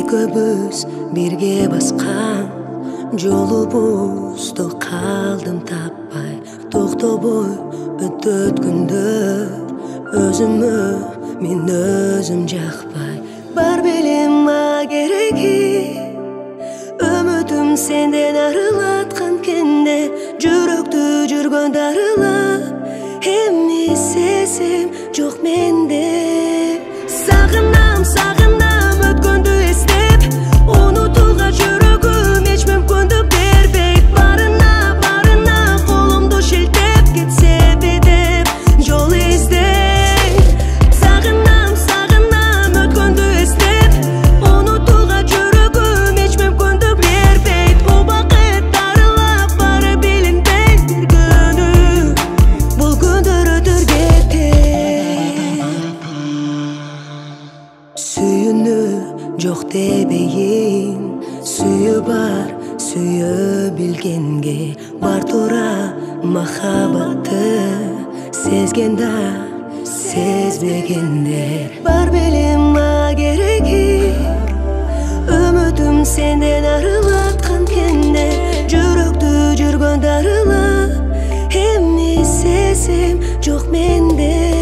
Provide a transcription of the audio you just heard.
экөөбүз бирге баскан жолубузду калдым таппай, токтобой өтөт күндөр, өзүмө мен өзүм жакпай. Бар белем ма кереги, үмүтүм сенден арылаткан кенде, жүрөктү жүргөн дарылап, эми сезим жок менде. Сагынам, сагынам өткөндү эстеп, унутууга жүрөгүм эч мүмкүндүк бербейт. Барына, барына колумду шилтеп, кетсеби деп жол издейт. Сагынам, сагынам өткөндү эстеп, унутууга жүрөгүм эч мүмкүндүк бербейт. Убакыт дарылап бары билинбей, бир күнү бул күндөр өтөр кетет. Сүйүүнү жок дебейин, сүйүү бар, сүйө билгенге. Бар тура махабатты сезген да сезбегендер. Бар белем ма кереги, үмүтүм сенден арылаткан кенде, жүрөктү жүргөн дарылап, эми сезим жок менде.